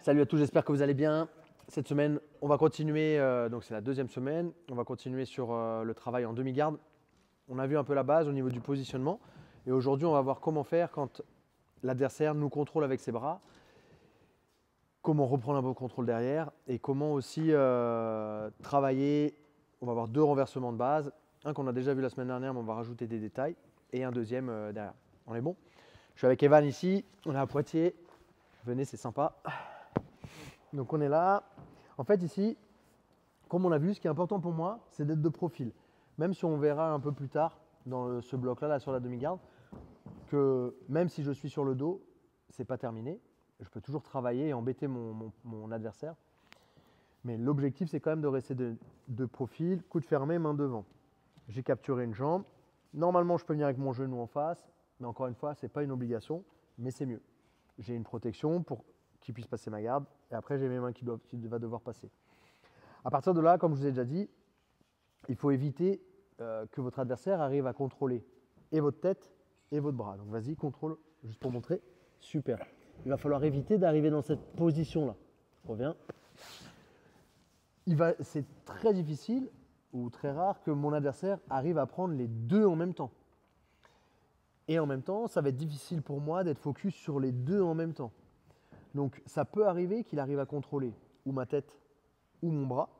Salut à tous, j'espère que vous allez bien. Cette semaine, on va continuer, donc c'est la deuxième semaine, on va continuer sur le travail en demi-garde. On a vu un peu la base au niveau du positionnement et aujourd'hui, on va voir comment faire quand l'adversaire nous contrôle avec ses bras, comment reprendre un bon contrôle derrière et comment aussi travailler. On va avoir deux renversements de base, un qu'on a déjà vu la semaine dernière, mais on va rajouter des détails et un deuxième derrière. On est bon? Je suis avec Evan ici, on est à Poitiers. Venez, c'est sympa. Donc on est là. En fait ici, comme on a vu, ce qui est important pour moi, c'est d'être de profil. Même si on verra un peu plus tard dans ce bloc-là, là, sur la demi-garde, que même si je suis sur le dos, c'est pas terminé. Je peux toujours travailler et embêter mon adversaire. Mais l'objectif, c'est quand même de rester de profil, coude fermé, main devant. J'ai capturé une jambe. Normalement, je peux venir avec mon genou en face, mais encore une fois, ce n'est pas une obligation, mais c'est mieux. J'ai une protection pour qu'il puisse passer ma garde, et après, j'ai mes mains qui va devoir passer. À partir de là, comme je vous ai déjà dit, il faut éviter que votre adversaire arrive à contrôler et votre tête et votre bras. Donc vas-y, contrôle, juste pour montrer. Super. Il va falloir éviter d'arriver dans cette position-là. Je reviens. C'est très difficile ou très rare que mon adversaire arrive à prendre les deux en même temps. Et en même temps, ça va être difficile pour moi d'être focus sur les deux en même temps. Donc ça peut arriver qu'il arrive à contrôler ou ma tête ou mon bras,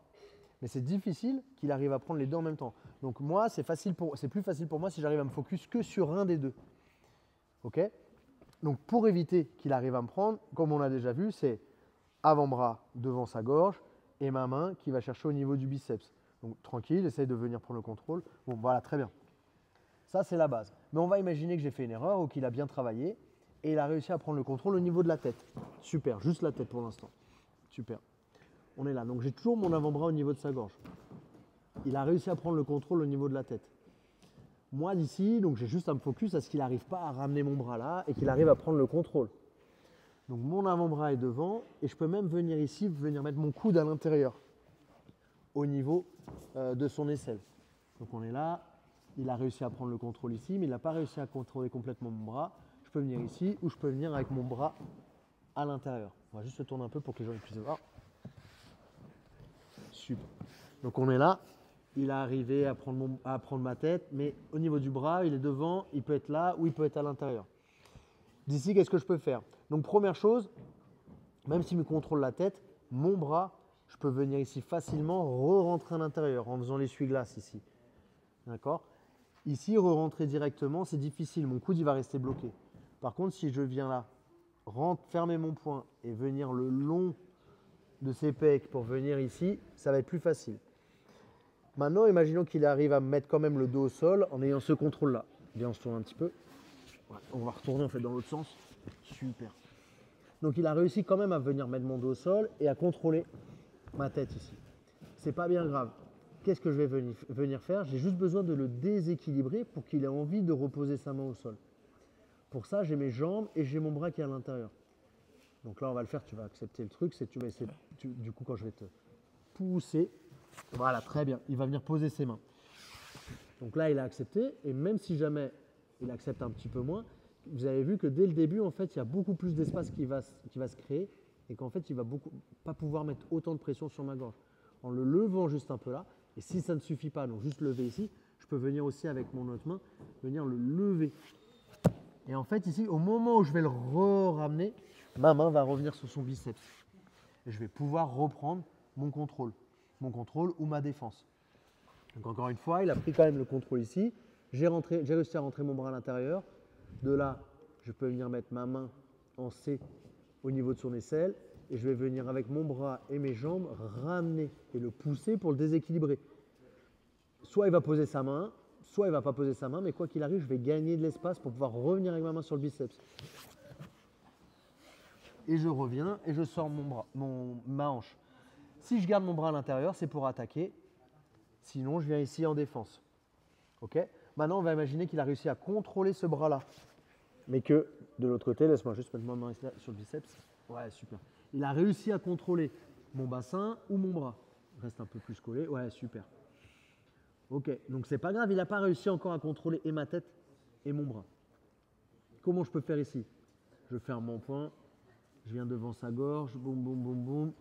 mais c'est difficile qu'il arrive à prendre les deux en même temps. Donc moi, c'est plus facile pour moi si j'arrive à me focus que sur un des deux. Ok? Donc pour éviter qu'il arrive à me prendre, comme on l'a déjà vu, c'est avant-bras devant sa gorge et ma main qui va chercher au niveau du biceps. Donc tranquille, essaye de venir prendre le contrôle. Bon, voilà, très bien. Ça, c'est la base. Mais on va imaginer que j'ai fait une erreur ou qu'il a bien travaillé et il a réussi à prendre le contrôle au niveau de la tête. Super, juste la tête pour l'instant. Super. On est là. Donc j'ai toujours mon avant-bras au niveau de sa gorge. Il a réussi à prendre le contrôle au niveau de la tête. Moi d'ici, donc j'ai juste à me focus à ce qu'il n'arrive pas à ramener mon bras là et qu'il arrive à prendre le contrôle. Donc mon avant-bras est devant et je peux même venir ici, venir mettre mon coude à l'intérieur au niveau de son aisselle. Donc on est là, il a réussi à prendre le contrôle ici, mais il n'a pas réussi à contrôler complètement mon bras. Je peux venir ici ou je peux venir avec mon bras à l'intérieur. On va juste se tourner un peu pour que les gens puissent voir. Super. Donc on est là, il a arrivé à prendre ma tête, mais au niveau du bras, il est devant, il peut être là ou il peut être à l'intérieur. D'ici, qu'est-ce que je peux faire? Donc première chose, même s'il me contrôle la tête, mon bras, je peux venir ici facilement re-rentrer à l'intérieur en faisant l'essuie-glace ici. D'accord? Ici, re-rentrer directement, c'est difficile. Mon coude, il va rester bloqué. Par contre, si je viens là, fermer mon poing et venir le long de ses pecs pour venir ici, ça va être plus facile. Maintenant, imaginons qu'il arrive à me mettre quand même le dos au sol en ayant ce contrôle-là. Viens, on se tourne un petit peu. Ouais, on va retourner en fait dans l'autre sens. Super. Donc il a réussi quand même à venir mettre mon dos au sol et à contrôler ma tête ici. C'est pas bien grave. Qu'est-ce que je vais venir faire? J'ai juste besoin de le déséquilibrer pour qu'il ait envie de reposer sa main au sol. Pour ça, j'ai mes jambes et j'ai mon bras qui est à l'intérieur. Donc là, on va le faire, tu vas accepter le truc. Du coup, quand je vais te pousser, voilà, très bien. Il va venir poser ses mains. Donc là, il a accepté. Et même si jamais il accepte un petit peu moins, vous avez vu que dès le début, en fait, il y a beaucoup plus d'espace qui va se créer et qu'en fait, il ne va pas pouvoir mettre autant de pression sur ma gorge. En le levant juste un peu là, et si ça ne suffit pas, donc juste lever ici, je peux venir aussi avec mon autre main, venir le lever. Et en fait, ici, au moment où je vais le ramener, ma main va revenir sur son biceps. Et je vais pouvoir reprendre mon contrôle ou ma défense. Donc encore une fois, il a pris quand même le contrôle ici. J'ai réussi à rentrer mon bras à l'intérieur. De là, je peux venir mettre ma main en C au niveau de son aisselle et je vais venir avec mon bras et mes jambes ramener et le pousser pour le déséquilibrer. Soit il va poser sa main, soit il ne va pas poser sa main, mais quoi qu'il arrive, je vais gagner de l'espace pour pouvoir revenir avec ma main sur le biceps. Et je reviens et je sors ma hanche. Si je garde mon bras à l'intérieur, c'est pour attaquer. Sinon, je viens ici en défense. Ok? Maintenant, on va imaginer qu'il a réussi à contrôler ce bras-là. Mais que de l'autre côté, laisse-moi juste mettre ma main ici, sur le biceps. Ouais, super. Il a réussi à contrôler mon bassin ou mon bras. Reste un peu plus collé. Ouais, super. Ok, donc c'est pas grave, il n'a pas réussi encore à contrôler et ma tête et mon bras. Comment je peux faire ici? Je ferme mon poing je viens devant sa gorge, boum, boum, boum, boum.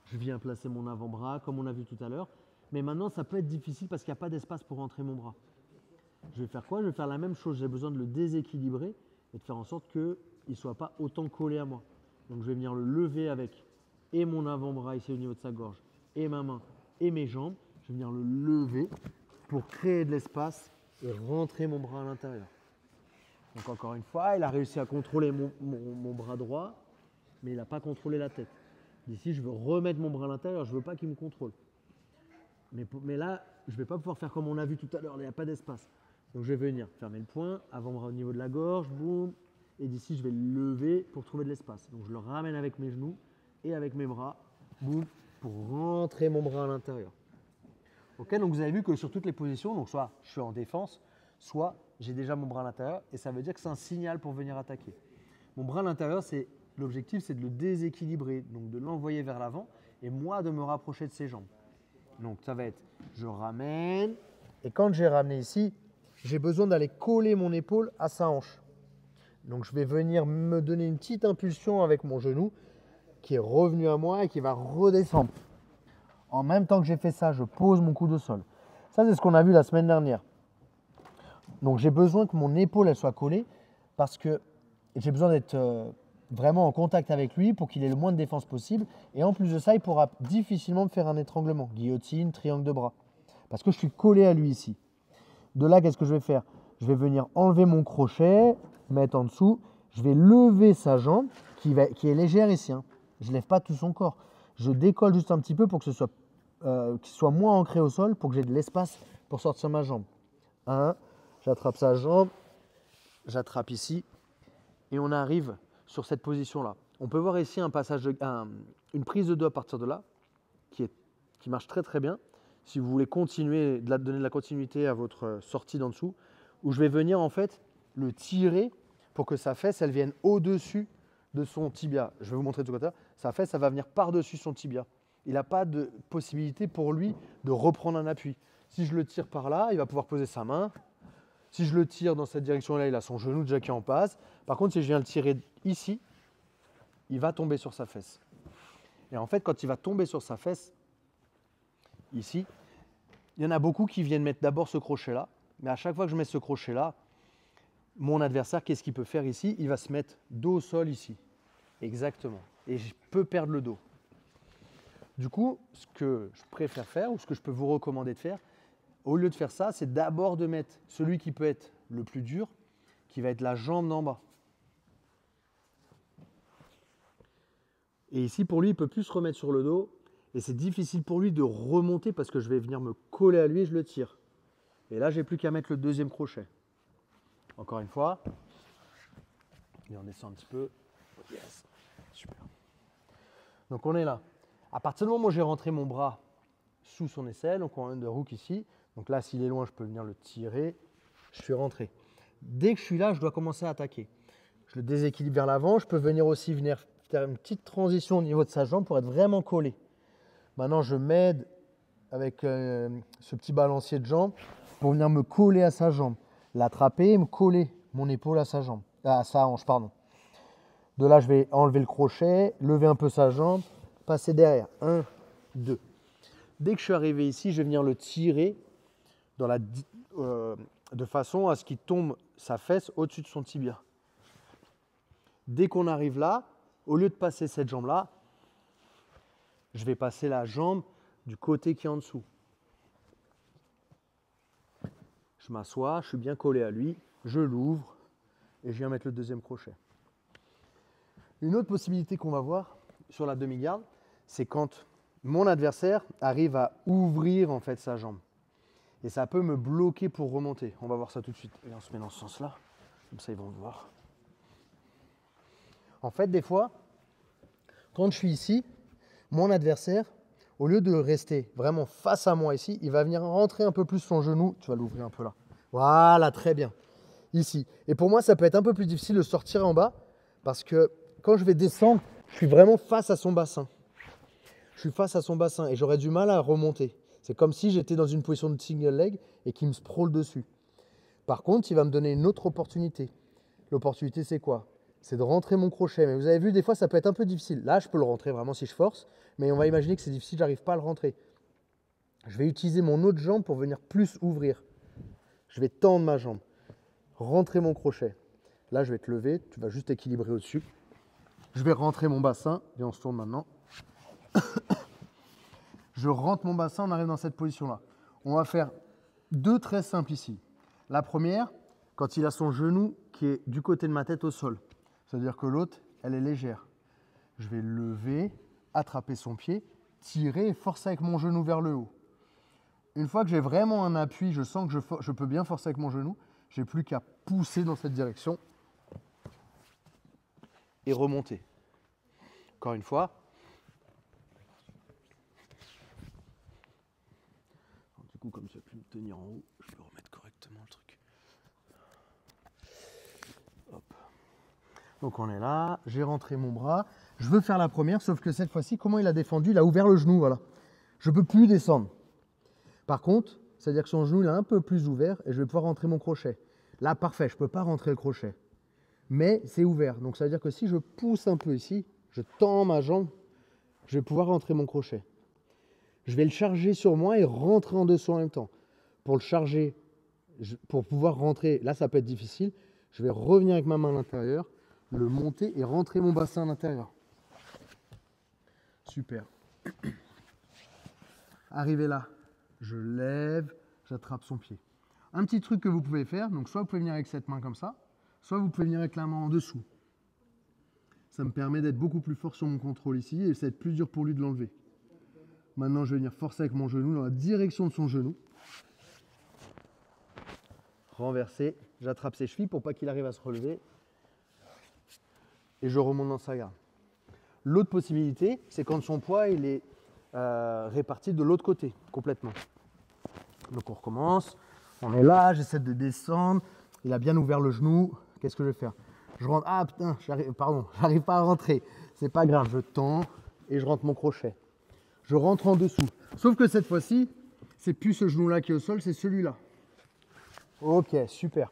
Je viens placer mon avant-bras, comme on a vu tout à l'heure. Mais maintenant, ça peut être difficile parce qu'il n'y a pas d'espace pour rentrer mon bras. Je vais faire quoi? Je vais faire la même chose. J'ai besoin de le déséquilibrer et de faire en sorte qu'il ne soit pas autant collé à moi. Donc, je vais venir le lever avec et mon avant-bras ici au niveau de sa gorge, et ma main, et mes jambes. Je vais venir le lever pour créer de l'espace et rentrer mon bras à l'intérieur. Donc, encore une fois, il a réussi à contrôler mon bras droit, mais il n'a pas contrôlé la tête. D'ici, je veux remettre mon bras à l'intérieur, je ne veux pas qu'il me contrôle. Mais là, je ne vais pas pouvoir faire comme on a vu tout à l'heure, il n'y a pas d'espace. Donc je vais venir fermer le poing, avant-bras au niveau de la gorge, boum. Et d'ici, je vais le lever pour trouver de l'espace. Donc je le ramène avec mes genoux et avec mes bras, boum, pour rentrer mon bras à l'intérieur. Ok, donc vous avez vu que sur toutes les positions, donc soit je suis en défense, soit j'ai déjà mon bras à l'intérieur, et ça veut dire que c'est un signal pour venir attaquer. Mon bras à l'intérieur, l'objectif, c'est de le déséquilibrer, donc de l'envoyer vers l'avant, et moi de me rapprocher de ses jambes. Donc ça va être, je ramène, et quand j'ai ramené ici, j'ai besoin d'aller coller mon épaule à sa hanche. Donc je vais venir me donner une petite impulsion avec mon genou qui est revenu à moi et qui va redescendre. En même temps que j'ai fait ça, je pose mon coude au sol. Ça, c'est ce qu'on a vu la semaine dernière. Donc j'ai besoin que mon épaule elle soit collée parce que j'ai besoin d'être vraiment en contact avec lui pour qu'il ait le moins de défense possible. Et en plus de ça, il pourra difficilement me faire un étranglement, guillotine, triangle de bras. Parce que je suis collé à lui ici. De là, qu'est-ce que je vais faire? Je vais venir enlever mon crochet, mettre en dessous. Je vais lever sa jambe qui est légère ici. Hein. Je ne lève pas tout son corps. Je décolle juste un petit peu pour que qu'il soit moins ancré au sol, pour que j'ai de l'espace pour sortir ma jambe. J'attrape sa jambe, j'attrape ici et on arrive sur cette position-là. On peut voir ici une prise de dos à partir de là qui marche très très bien. Si vous voulez continuer, donner de la continuité à votre sortie d'en dessous, où je vais venir en fait le tirer pour que sa fesse elle vienne au-dessus de son tibia. Je vais vous montrer tout à l'heure. Sa fesse, ça va venir par-dessus son tibia. Il n'a pas de possibilité pour lui de reprendre un appui. Si je le tire par là, il va pouvoir poser sa main. Si je le tire dans cette direction-là, il a son genou déjà qui en passe. Par contre, si je viens le tirer ici, il va tomber sur sa fesse. Et en fait, quand il va tomber sur sa fesse, ici, il y en a beaucoup qui viennent mettre d'abord ce crochet-là. Mais à chaque fois que je mets ce crochet-là, mon adversaire, qu'est-ce qu'il peut faire ici? Il va se mettre dos au sol ici. Exactement. Et je peux perdre le dos. Du coup, ce que je préfère faire, ou ce que je peux vous recommander de faire, au lieu de faire ça, c'est d'abord de mettre celui qui peut être le plus dur, qui va être la jambe d'en bas. Et ici, pour lui, il ne peut plus se remettre sur le dos. Et c'est difficile pour lui de remonter parce que je vais venir me coller à lui et je le tire. Et là, je n'ai plus qu'à mettre le deuxième crochet. Encore une fois. Et on descend un petit peu. Yes. Super. Donc on est là. À partir du moment où j'ai rentré mon bras sous son aisselle, donc on a un underhook ici. Donc là, s'il est loin, je peux venir le tirer. Je suis rentré. Dès que je suis là, je dois commencer à attaquer. Je le déséquilibre vers l'avant. Je peux venir faire une petite transition au niveau de sa jambe pour être vraiment collé. Maintenant, je m'aide avec ce petit balancier de jambe pour venir me coller à sa jambe. L'attraper et me coller mon épaule à sa jambe, à sa hanche, pardon. De là, je vais enlever le crochet, lever un peu sa jambe, passer derrière. 1, 2. Dès que je suis arrivé ici, je vais venir le tirer de façon à ce qu'il tombe sa fesse au-dessus de son tibia. Dès qu'on arrive là, au lieu de passer cette jambe-là, je vais passer la jambe du côté qui est en dessous. Je m'assois, je suis bien collé à lui, je l'ouvre et je viens mettre le deuxième crochet. Une autre possibilité qu'on va voir sur la demi-garde, c'est quand mon adversaire arrive à ouvrir en fait sa jambe. Et ça peut me bloquer pour remonter. On va voir ça tout de suite. Et on se met dans ce sens-là, comme ça ils vont le voir. En fait, des fois, quand je suis ici, mon adversaire, au lieu de rester vraiment face à moi ici, il va venir rentrer un peu plus son genou. Tu vas l'ouvrir un peu là. Voilà, très bien. Ici. Et pour moi, ça peut être un peu plus difficile de sortir en bas parce que quand je vais descendre, je suis vraiment face à son bassin. Je suis face à son bassin et j'aurais du mal à remonter. C'est comme si j'étais dans une position de single leg et qu'il me sprawl dessus. Par contre, il va me donner une autre opportunité. L'opportunité, c'est quoi? c'est de rentrer mon crochet. Mais vous avez vu, des fois, ça peut être un peu difficile. Là, je peux le rentrer vraiment si je force, mais on va imaginer que c'est difficile, j'arrive pas à le rentrer. Je vais utiliser mon autre jambe pour venir plus ouvrir. Je vais tendre ma jambe, rentrer mon crochet. Là, je vais te lever, tu vas juste équilibrer au-dessus. Je vais rentrer mon bassin, et on se tourne maintenant. Je rentre mon bassin, on arrive dans cette position-là. On va faire deux très simples ici. La première, quand il a son genou qui est du côté de ma tête au sol. C'est-à-dire que l'autre, elle est légère. Je vais lever, attraper son pied, tirer et forcer avec mon genou vers le haut. Une fois que j'ai vraiment un appui, je sens que je peux bien forcer avec mon genou, je n'ai plus qu'à pousser dans cette direction et remonter. Encore une fois. Du coup, comme ça ne peut plus me tenir en haut, je peux remettre correctement le truc. Hop. Donc on est là, j'ai rentré mon bras. Je veux faire la première, sauf que cette fois-ci, comment il a défendu? Il a ouvert le genou, voilà. Je ne peux plus descendre. Par contre, c'est-à-dire que son genou il est un peu plus ouvert et je vais pouvoir rentrer mon crochet. Là, parfait, je ne peux pas rentrer le crochet. Mais c'est ouvert. Donc ça veut dire que si je pousse un peu ici, je tends ma jambe, je vais pouvoir rentrer mon crochet. Je vais le charger sur moi et rentrer en dessous en même temps. Pour le charger, pour pouvoir rentrer, là ça peut être difficile, je vais revenir avec ma main à l'intérieur, le monter et rentrer mon bassin à l'intérieur. Super. Arrivé là, je lève, j'attrape son pied. Un petit truc que vous pouvez faire, donc soit vous pouvez venir avec cette main comme ça, soit vous pouvez venir avec la main en dessous. Ça me permet d'être beaucoup plus fort sur mon contrôle ici et ça va être plus dur pour lui de l'enlever. Maintenant, je vais venir forcer avec mon genou dans la direction de son genou. Renverser, j'attrape ses chevilles pour pas qu'il arrive à se relever. Et je remonte dans sa garde. L'autre possibilité, c'est quand son poids il est réparti de l'autre côté, complètement. Donc on recommence. On est là, j'essaie de descendre. Il a bien ouvert le genou. Qu'est-ce que je vais faire? Je rentre. Ah putain, j'arrive pas à rentrer. C'est pas grave, je tends et je rentre mon crochet. Je rentre en dessous. Sauf que cette fois-ci, c'est plus ce genou-là qui est au sol, c'est celui-là. Ok, super.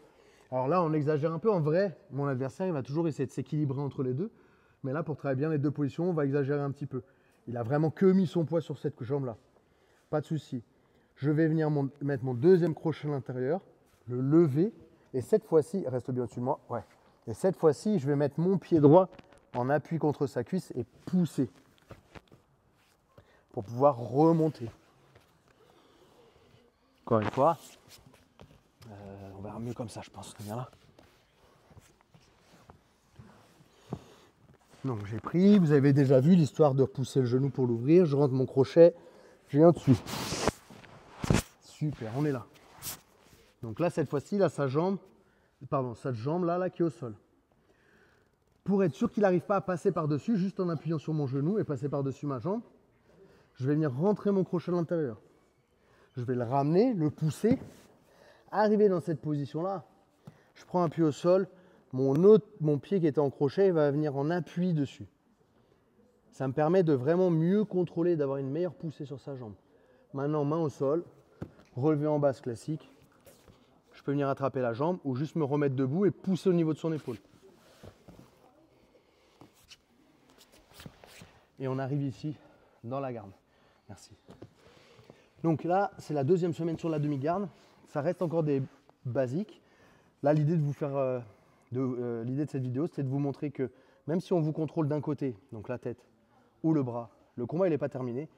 Alors là, on exagère un peu. En vrai, mon adversaire, il va toujours essayer de s'équilibrer entre les deux. Mais là, pour travailler bien les deux positions, on va exagérer un petit peu. Il a vraiment que mis son poids sur cette jambe-là. Pas de souci. Je vais venir mettre mon deuxième crochet à l'intérieur, le lever. Et cette fois-ci, reste bien au-dessus de moi. Ouais. Et cette fois-ci, je vais mettre mon pied droit en appui contre sa cuisse et pousser pour pouvoir remonter. Encore une fois, on verra mieux comme ça, je pense. Viens là. Donc j'ai pris, vous avez déjà vu l'histoire de repousser le genou pour l'ouvrir. Je rentre mon crochet, je viens dessus. Super, on est là. Donc là, cette fois-ci, là, cette jambe là qui est au sol. Pour être sûr qu'il n'arrive pas à passer par-dessus, juste en appuyant sur mon genou et passer par-dessus ma jambe, je vais venir rentrer mon crochet à l'intérieur. Je vais le ramener, le pousser, arriver dans cette position-là. Je prends appui au sol, mon pied qui était en crochet va venir en appui dessus. Ça me permet de vraiment mieux contrôler, d'avoir une meilleure poussée sur sa jambe. Maintenant, main au sol, relevé en basse classique. Je peux venir attraper la jambe ou juste me remettre debout et pousser au niveau de son épaule. Et on arrive ici, dans la garde. Merci. Donc là, c'est la deuxième semaine sur la demi-garde. Ça reste encore des basiques. Là, l'idée de cette vidéo, c'est de vous montrer que même si on vous contrôle d'un côté, donc la tête ou le bras, le combat il n'est pas terminé,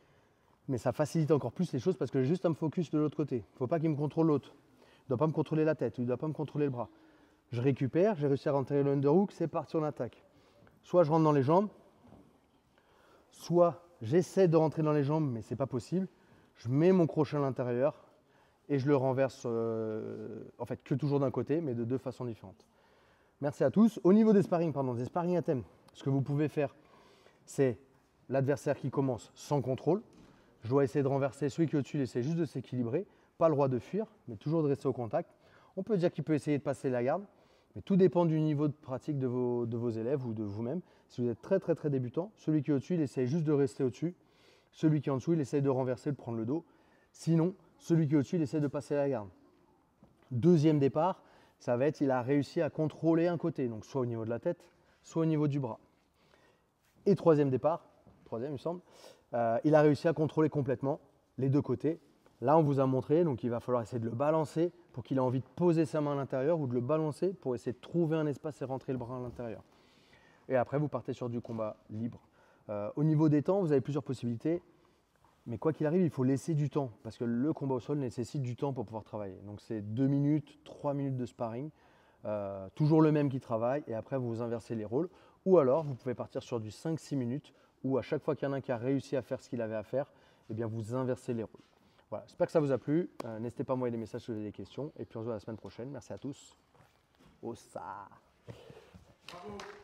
mais ça facilite encore plus les choses parce que j'ai juste à me focus de l'autre côté. Il ne faut pas qu'il me contrôle l'autre. Il ne doit pas me contrôler la tête, il ne doit pas me contrôler le bras. Je récupère, j'ai réussi à rentrer le underhook, c'est parti, on attaque. Soit je rentre dans les jambes, soit j'essaie de rentrer dans les jambes, mais ce n'est pas possible. Je mets mon crochet à l'intérieur et je le renverse, en fait, que toujours d'un côté, mais de deux façons différentes. Merci à tous. Au niveau des sparring à thème, ce que vous pouvez faire, c'est l'adversaire qui commence sans contrôle. Je dois essayer de renverser celui qui est au-dessus, il essaie juste de s'équilibrer. Pas le droit de fuir, mais toujours de rester au contact. On peut dire qu'il peut essayer de passer la garde, mais tout dépend du niveau de pratique de vos élèves ou de vous-même. Si vous êtes très débutant, celui qui est au-dessus, il essaie juste de rester au-dessus. Celui qui est en dessous, il essaie de renverser, de prendre le dos. Sinon, celui qui est au-dessus, il essaie de passer la garde. Deuxième départ, ça va être, il a réussi à contrôler un côté, donc soit au niveau de la tête, soit au niveau du bras. Et troisième départ, troisième il me semble, il a réussi à contrôler complètement les deux côtés. Là, on vous a montré, donc il va falloir essayer de le balancer pour qu'il ait envie de poser sa main à l'intérieur ou de le balancer pour essayer de trouver un espace et rentrer le bras à l'intérieur. Et après, vous partez sur du combat libre. Au niveau des temps, vous avez plusieurs possibilités. Mais quoi qu'il arrive, il faut laisser du temps parce que le combat au sol nécessite du temps pour pouvoir travailler. Donc c'est 2 minutes, 3 minutes de sparring, toujours le même qui travaille et après vous inversez les rôles. Ou alors vous pouvez partir sur du 5-6 minutes où à chaque fois qu'il y en a un qui a réussi à faire ce qu'il avait à faire, eh bien vous inversez les rôles. Voilà, j'espère que ça vous a plu. N'hésitez pas à m'envoyer des messages si vous avez des questions et puis on se voit la semaine prochaine. Merci à tous. Ossa. Bravo.